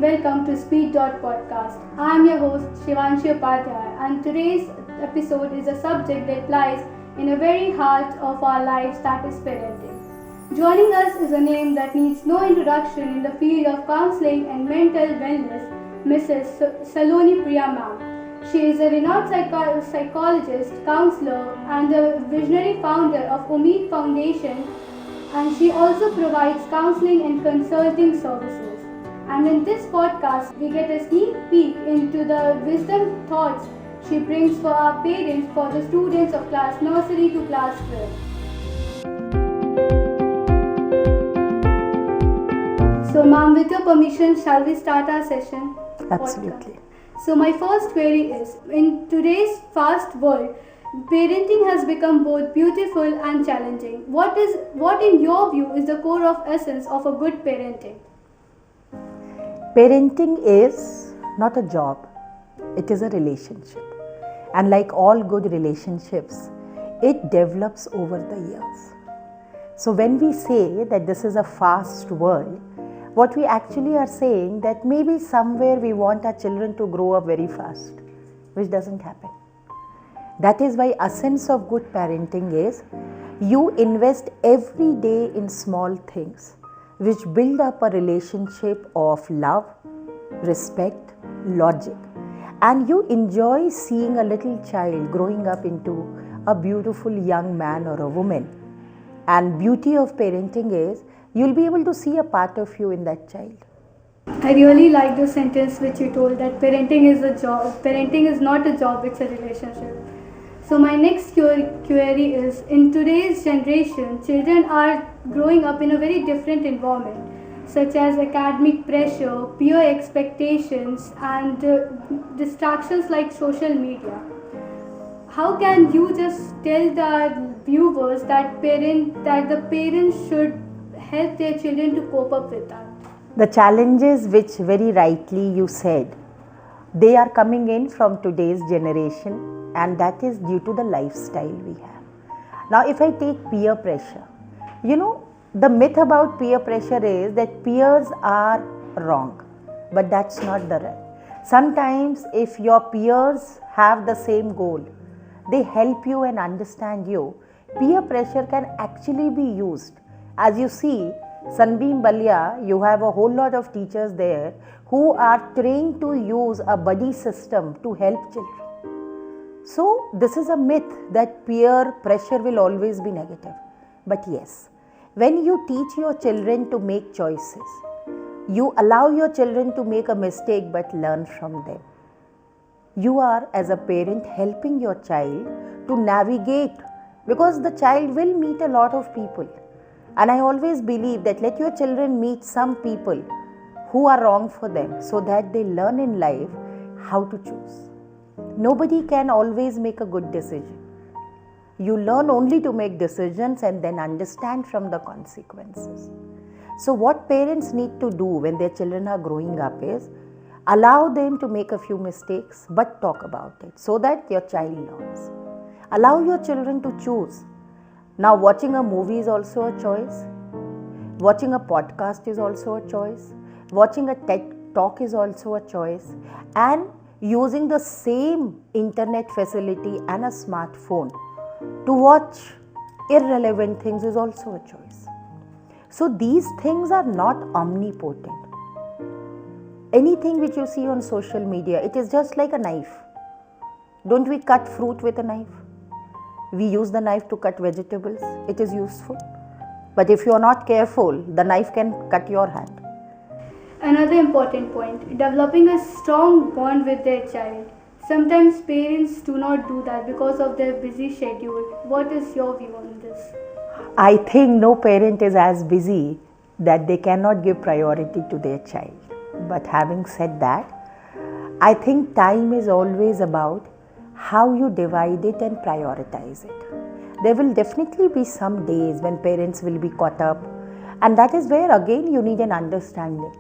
welcome to Speed Podcast. I am your host Shivanshi Upadhyay, and today's episode is a subject that lies in the very heart of our lives, that is parenting. Joining us is a name that needs no introduction in the field of counseling and mental wellness, Mrs. Saloni Priya ma'am. She is a renowned psychologist, counselor, and the visionary founder of Umeed Foundation, and she also provides counseling and consulting services. And in this podcast, we get a sneak peek into the wisdom thoughts she brings for our parents, for the students of class nursery to class 12. So, ma'am, with your permission, shall we start our session? Absolutely. Podcast? So, my first query is, in today's fast world, parenting has become both beautiful and challenging. What in your view is the core of essence of a good parenting? Parenting is not a job, it is a relationship. And like all good relationships, it develops over the years. So when we say that this is a fast world, what we actually are saying that maybe somewhere we want our children to grow up very fast, which doesn't happen. That is why essence of good parenting is you invest every day in small things which build up a relationship of love, respect, logic, and you enjoy seeing a little child growing up into a beautiful young man or a woman. And beauty of parenting is you'll be able to see a part of you in that child. I really like the sentence which you told, that parenting is a job. Parenting is not a job, it's a relationship. So my next query is, in today's generation, children are growing up in a very different environment, such as academic pressure, peer expectations, and distractions like social media. How can you just tell the viewers that the parents should help their children to cope up with that? The challenges which very rightly you said, they are coming in from today's generation, and that is due to the lifestyle we have. Now if I take peer pressure, the myth about peer pressure is that peers are wrong, but that's not the right. Sometimes if your peers have the same goal, they help you and understand you, peer pressure can actually be used. As you see, Sunbeam Ballia, you have a whole lot of teachers there who are trained to use a buddy system to help children. So this is a myth that peer pressure will always be negative. But yes, when you teach your children to make choices, you allow your children to make a mistake but learn from them. You are, as a parent, helping your child to navigate, because the child will meet a lot of people. And I always believe that let your children meet some people who are wrong for them, so that they learn in life how to choose. Nobody can always make a good decision. You learn only to make decisions and then understand from the consequences. So what parents need to do when their children are growing up is allow them to make a few mistakes, but talk about it so that your child learns. Allow your children to choose. Now watching a movie is also a choice. Watching a podcast is also a choice. Watching a TED Talk is also a choice. And using the same internet facility and a smartphone to watch irrelevant things is also a choice. So these things are not omnipotent. Anything which you see on social media, it is just like a knife. Don't we cut fruit with a knife? We use the knife to cut vegetables. It is useful. But if you are not careful, the knife can cut your hand. Another important point, developing a strong bond with their child. Sometimes parents do not do that because of their busy schedule. What is your view on this? I think no parent is as busy that they cannot give priority to their child. But having said that, I think time is always about how you divide it and prioritize it. There will definitely be some days when parents will be caught up, and that is where again you need an understanding.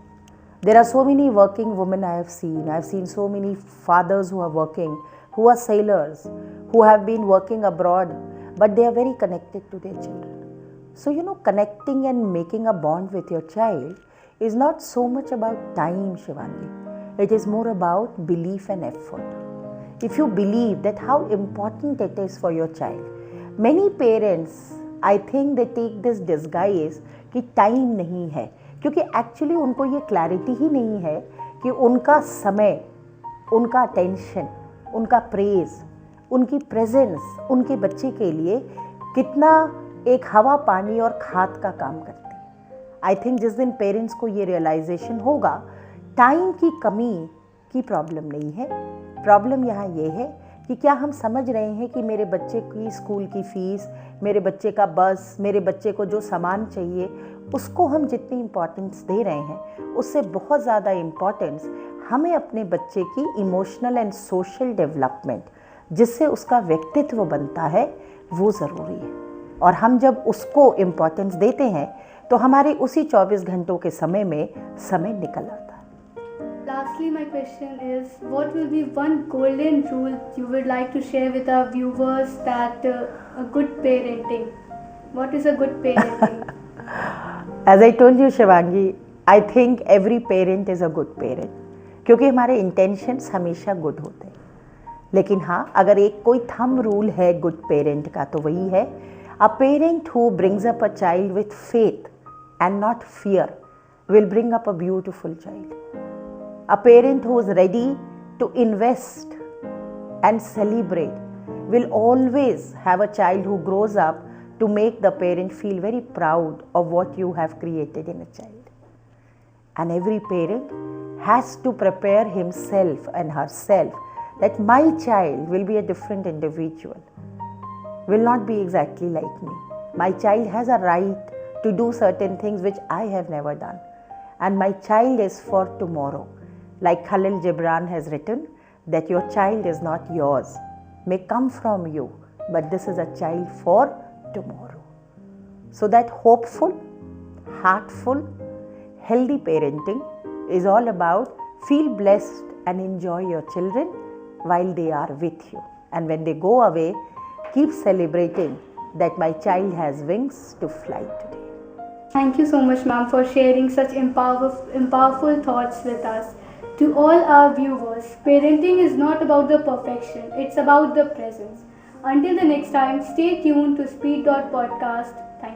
There are so many working women I have seen. I have seen so many fathers who are working, who are sailors, who have been working abroad, but they are very connected to their children. So, connecting and making a bond with your child, is not so much about time, Shivangi. It is more about belief and effort. If you believe that how important it is for your child, many parents, I think they take this disguise कि time नहीं है, क्योंकि actually उनको ये clarity ही नहीं है कि उनका समय, उनका अटेंशन, उनका प्रेज, उनकी प्रेजेंस उनके बच्चे के लिए कितना एक हवा, पानी और खाद का काम करती है। आई थिंक जिस दिन पेरेंट्स को ये रियलाइजेशन होगा, टाइम की कमी की प्रॉब्लम नहीं है, प्रॉब्लम यहाँ ये है कि क्या हम समझ रहे हैं कि मेरे बच्चे की स्कूल की फ़ीस, मेरे बच्चे का बस, मेरे बच्चे को जो सामान चाहिए, उसको हम जितनी इम्पोर्टेंस दे रहे हैं, उससे बहुत ज़्यादा इम्पोर्टेंस हमें अपने बच्चे की इमोशनल एंड सोशल डेवलपमेंट, जिससे उसका व्यक्तित्व बनता है, वो ज़रूरी है। और हम जब उसको इम्पोर्टेंस देते हैं तो हमारे उसी 24 घंटों के समय में समय निकल आता है। Lastly, my question is, what will be one golden rule you would like to share with our viewers that a good parenting? What is a good parenting? As I told you, Shivangi, I think every parent is a good parent, क्योंकि हमारे intentions हमेशा good होते हैं। लेकिन हाँ, अगर एक कोई थंब रूल है गुड पेरेंट का, तो वही है, a parent who brings up a child with faith and not fear will bring up a beautiful child. A parent who is ready to invest and celebrate will always have a child who grows up to make the parent feel very proud of what you have created in a child. And every parent has to prepare himself and herself that my child will be a different individual, will not be exactly like me. My child has a right to do certain things which I have never done. And my child is for tomorrow. Like Khalil Gibran has written, that your child is not yours, may come from you, but this is a child for tomorrow. So that hopeful, heartful, healthy parenting is all about feel blessed and enjoy your children while they are with you. And when they go away, keep celebrating that my child has wings to fly today. Thank you so much, ma'am, for sharing such powerful thoughts with us. To all our viewers, parenting is not about the perfection, it's about the presence. Until the next time, stay tuned to Speed Podcast. Thank you.